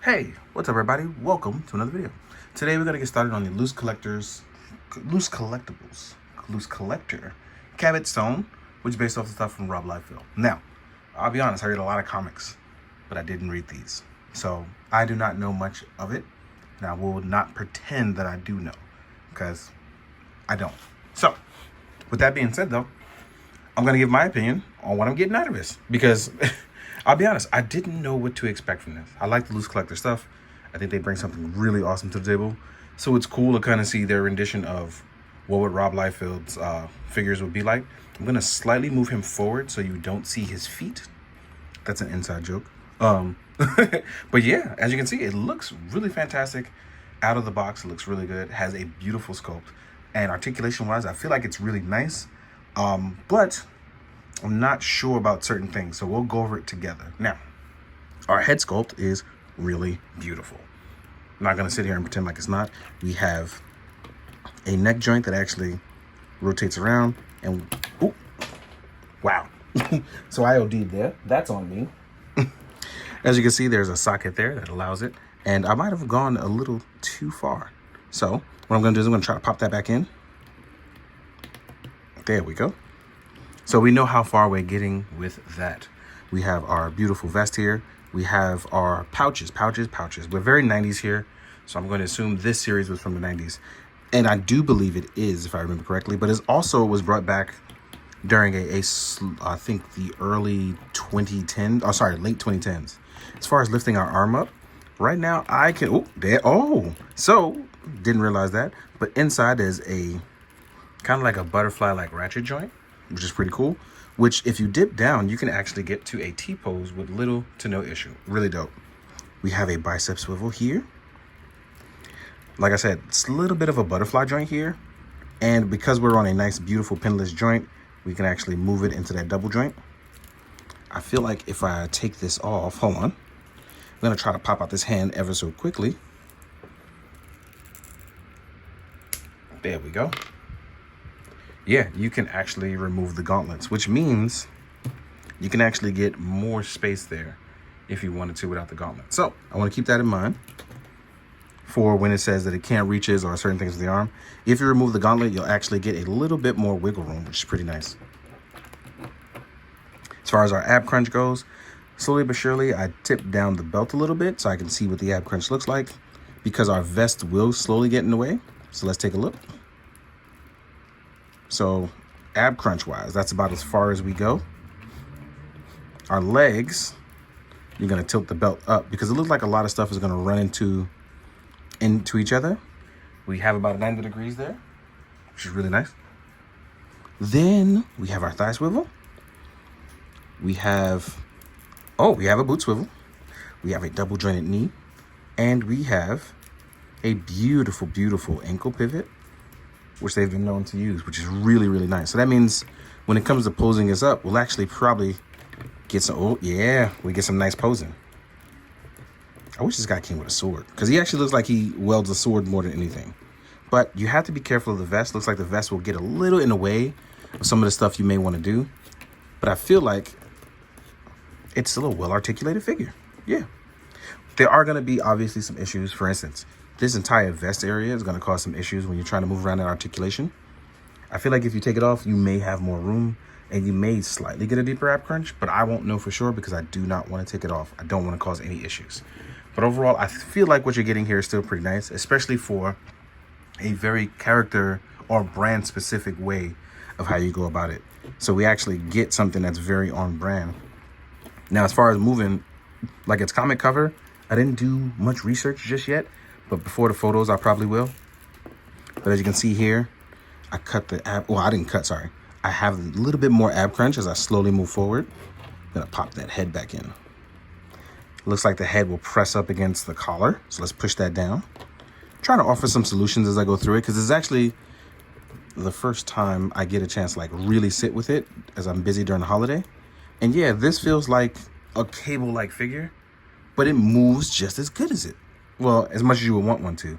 Hey, what's up everybody? Welcome to another video. Today we're gonna get started on the Loose Collector Cabbot Stone, which is based off the stuff from Rob Liefeld. Now, I'll be honest, I read a lot of comics, but I didn't read these. So I do not know much of it, and I will not pretend that I do know, because I don't. So, with that being said though, I'm gonna give my opinion on what I'm getting out of this, because I'll be honest, I didn't know what to expect from this. I like the LooseCollector stuff. I think they bring something really awesome to the table. So it's cool to kind of see their rendition of what would Rob Liefeld's figures would be like. I'm going to slightly move him forward so you don't see his feet. That's an inside joke. But yeah, as you can see, it looks really fantastic. Out of the box, it looks really good. Has a beautiful sculpt. And articulation-wise, I feel like it's really nice. But I'm not sure about certain things, so we'll go over it together. Now, our head sculpt is really beautiful. I'm not gonna sit here and pretend like it's not. We have a neck joint that actually rotates around, and ooh, wow. So I OD'd there. That's on me. As you can see, there's a socket there that allows it, and I might have gone a little too far. So what I'm gonna do is I'm gonna try to pop that back in. There we go. So we know how far we're getting with that. We have our beautiful vest here. We have our pouches. We're very 90s here, so I'm going to assume this series was from the 90s. And I do believe it is, if I remember correctly, but it also was brought back during I think the early 2010s, late 2010s. As far as lifting our arm up, right now I can, so didn't realize that. But inside there's a kind of like a butterfly like ratchet joint, which is pretty cool, which if you dip down, you can actually get to a T-pose with little to no issue. Really dope. We have a bicep swivel here. Like I said, it's a little bit of a butterfly joint here. And because we're on a nice, beautiful pinless joint, we can actually move it into that double joint. I feel like if I take this off, hold on. I'm gonna try to pop out this hand ever so quickly. There we go. Yeah, you can actually remove the gauntlets, which means you can actually get more space there if you wanted to without the gauntlet. So I want to keep that in mind for when it says that it can't reaches or certain things with the arm. If you remove the gauntlet, you'll actually get a little bit more wiggle room, which is pretty nice. As far as our ab crunch goes, slowly but surely, I tipped down the belt a little bit so I can see what the ab crunch looks like, because our vest will slowly get in the way. So let's take a look. So ab crunch wise, that's about as far as we go. Our legs, you're gonna tilt the belt up because it looks like a lot of stuff is gonna run into each other. We have about 90 degrees there, which is really nice. Then we have our thigh swivel. We have a boot swivel. We have a double jointed knee, and we have a beautiful, beautiful ankle pivot, which they've been known to use, which is really, really nice. So that means when it comes to posing this up, we'll actually probably get some, we get some nice posing. I wish this guy came with a sword, because he actually looks like he wields a sword more than anything. But you have to be careful of the vest. Looks like the vest will get a little in the way of some of the stuff you may want to do. But I feel like it's still a well-articulated figure. Yeah. There are going to be obviously some issues. For instance, this entire vest area is going to cause some issues when you're trying to move around that articulation. I feel like if you take it off, you may have more room and you may slightly get a deeper ab crunch, but I won't know for sure because I do not want to take it off. I don't want to cause any issues. But overall, I feel like what you're getting here is still pretty nice, especially for a very character or brand specific way of how you go about it. So we actually get something that's very on brand. Now, as far as moving, like its comic cover, I didn't do much research just yet. But before the photos, I probably will. But as you can see here, I cut the ab. Well, I didn't cut, sorry. I have a little bit more ab crunch as I slowly move forward. I'm gonna pop that head back in. Looks like the head will press up against the collar. So let's push that down. I'm trying to offer some solutions as I go through it, because it's actually the first time I get a chance to like really sit with it as I'm busy during the holiday. And yeah, this feels like a cable-like figure, but it moves just as good as it. Well, as much as you would want one to.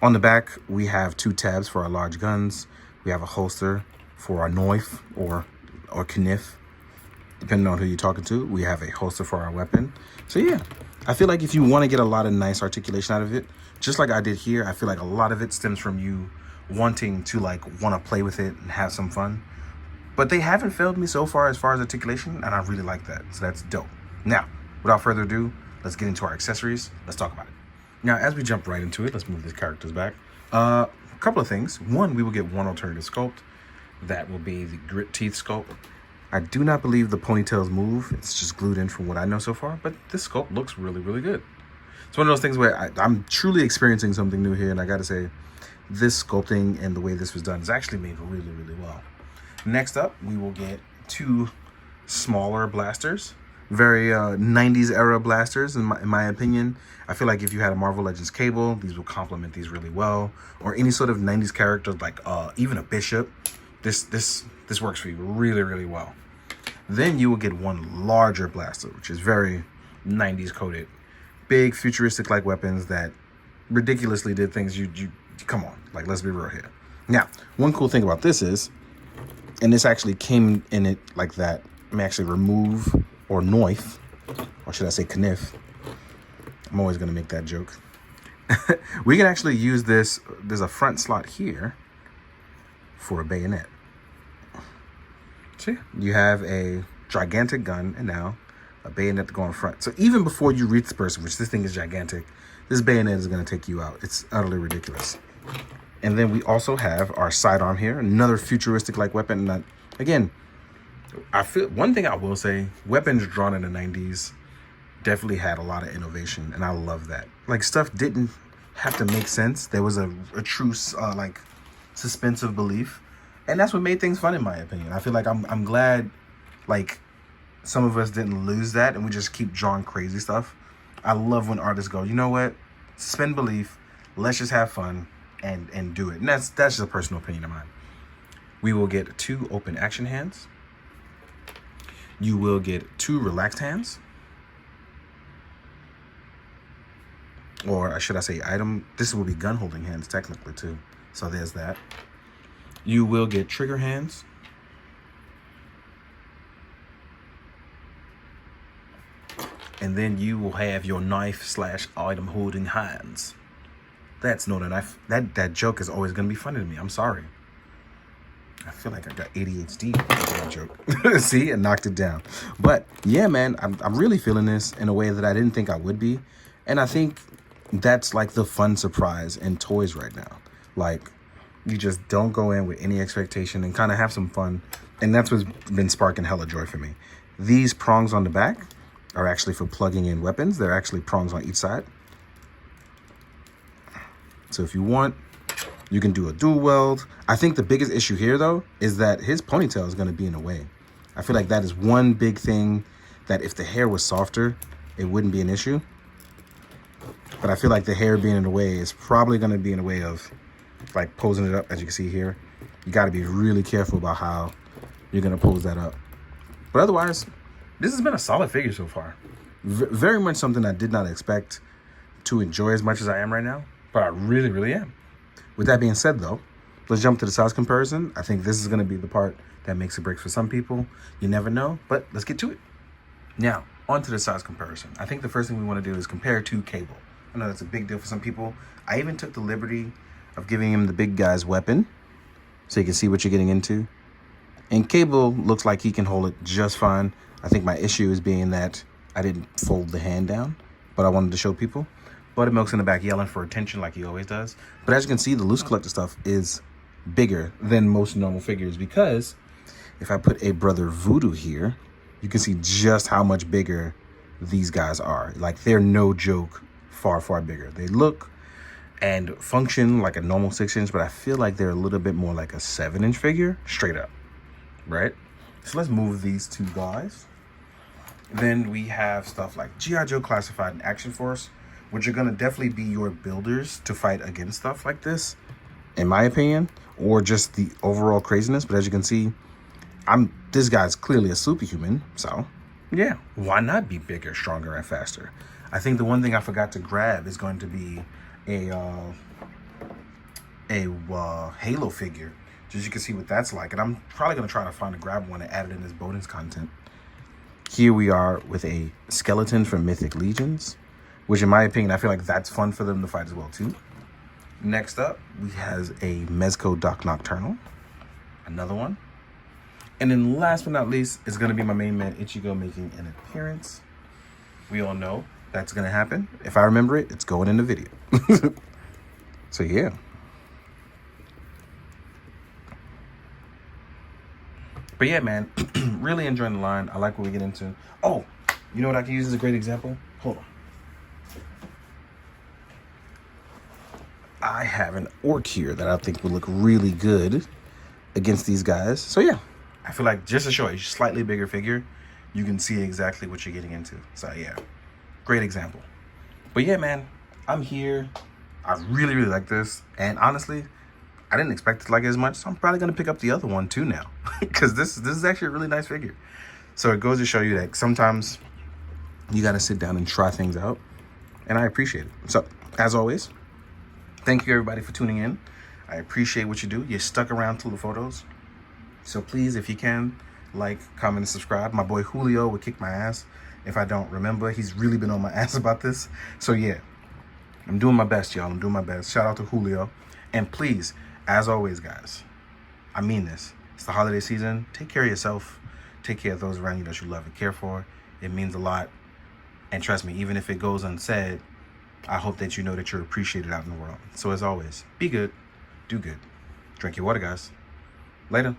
On the back, we have 2 tabs for our large guns. We have a holster for our knife or kniff. depending on who you're talking to. We have a holster for our weapon. So yeah, I feel like if you want to get a lot of nice articulation out of it, just like I did here, I feel like a lot of it stems from you wanting to like want to play with it and have some fun. But they haven't failed me so far as articulation, and I really like that. So that's dope. Now, without further ado, let's get into our accessories. Let's talk about it. Now, as we jump right into it, let's move these characters back. A couple of things. One, we will get one alternative sculpt. That will be the grit teeth sculpt. I do not believe the ponytails move. It's just glued in from what I know so far, but this sculpt looks really, really good. It's one of those things where I'm truly experiencing something new here, and I gotta say, this sculpting and the way this was done is actually made really, really well. Next up, we will get two smaller blasters. Very 90s era blasters, in my opinion. I feel like if you had a Marvel Legends Cable, these will complement these really well. Or any sort of 90s character, like even a Bishop. This works for you really, really well. Then you will get one larger blaster, which is very 90s coded. Big, futuristic-like weapons that ridiculously did things you come on, like, let's be real here. Now, one cool thing about this is, and this actually came in it like that, let me actually remove or knife, or should I say kniff. I'm always gonna make that joke. We can actually use this, there's a front slot here for a bayonet. So yeah, you have a gigantic gun and now a bayonet to go in front. So even before you reach the person, which this thing is gigantic, this bayonet is gonna take you out. It's utterly ridiculous. And then we also have our sidearm here, another futuristic-like weapon. That, again, I feel one thing I will say, weapons drawn in the 90s definitely had a lot of innovation, and I love that. Like, stuff didn't have to make sense. There was a true like suspense of belief, and that's what made things fun, in my opinion. I feel like I'm glad like some of us didn't lose that and we just keep drawing crazy stuff. I love when artists go, you know what, suspend belief, let's just have fun and do it. And that's just a personal opinion of mine. We will get two open action hands. You will get two relaxed hands. Or should I say item? This will be gun holding hands technically too. So there's that. You will get trigger hands. And then you will have your knife / item holding hands. That's not a knife. That joke is always gonna be funny to me. I'm sorry. I feel like I got ADHD with that joke. See, I knocked it down. But yeah, man, I'm really feeling this in a way that I didn't think I would be. And I think that's like the fun surprise in toys right now. Like, you just don't go in with any expectation and kind of have some fun. And that's what's been sparking hella joy for me. These prongs on the back are actually for plugging in weapons. They're actually prongs on each side. So if you want, you can do a dual weld. I think the biggest issue here, though, is that his ponytail is going to be in the way. I feel like that is one big thing that if the hair was softer, it wouldn't be an issue. But I feel like the hair being in the way is probably going to be in the way of, like, posing it up, as you can see here. You got to be really careful about how you're going to pose that up. But otherwise, this has been a solid figure so far. Very much something I did not expect to enjoy as much as I am right now. But I really, really am. With that being said, though, let's jump to the size comparison. I think this is going to be the part that makes or breaks for some people. You never know, but let's get to it. Now, on to the size comparison. I think the first thing we want to do is compare to Cable. I know that's a big deal for some people. I even took the liberty of giving him the big guy's weapon so you can see what you're getting into. And Cable looks like he can hold it just fine. I think my issue is being that I didn't fold the hand down, but I wanted to show people. Buttermilk's in the back yelling for attention like he always does. But as you can see, the LooseCollector stuff is bigger than most normal figures, because if I put a Brother Voodoo here, you can see just how much bigger these guys are. Like, they're no joke, far, far bigger. They look and function like a normal 6-inch, but I feel like they're a little bit more like a 7-inch figure, straight up, right? So let's move these two guys. Then we have stuff like G.I. Joe Classified and Action Force, which are gonna definitely be your builders to fight against stuff like this, in my opinion, or just the overall craziness. But as you can see, this guy's clearly a superhuman, so yeah, why not be bigger, stronger, and faster? I think the one thing I forgot to grab is going to be a Halo figure, just so you can see what that's like. And I'm probably gonna try to find a grab one and add it in this bonus content. Here we are with a skeleton from Mythic Legions, which in my opinion, I feel like that's fun for them to fight as well too. Next up, we has a Mezco Doc Nocturnal, another one. And then last but not least, is going to be my main man, Ichigo, making an appearance. We all know that's going to happen. If I remember it, it's going in the video. So yeah. But yeah, man, really enjoying the line. I like what we get into. Oh, you know what I can use as a great example? Hold on. I have an orc here that I think would look really good against these guys. So yeah, I feel like just to show a slightly bigger figure, you can see exactly what you're getting into. So yeah, great example. But yeah, man, I'm here. I really, really like this. And honestly, I didn't expect to like it as much. So I'm probably going to pick up the other one too now. Because this is actually a really nice figure. So it goes to show you that sometimes you got to sit down and try things out. And I appreciate it. So as always, thank you everybody for tuning in. I appreciate what you do. You stuck around till the photos. So please, if you can, like, comment, and subscribe. My boy Julio would kick my ass if I don't remember. He's really been on my ass about this. So yeah, I'm doing my best, y'all. I'm doing my best. Shout out to Julio. And please, as always, guys, I mean this. It's the holiday season. Take care of yourself. Take care of those around you that you love and care for. It means a lot. And trust me, even if it goes unsaid, I hope that you know that you're appreciated out in the world. So as always, be good, do good. Drink your water, guys. Later.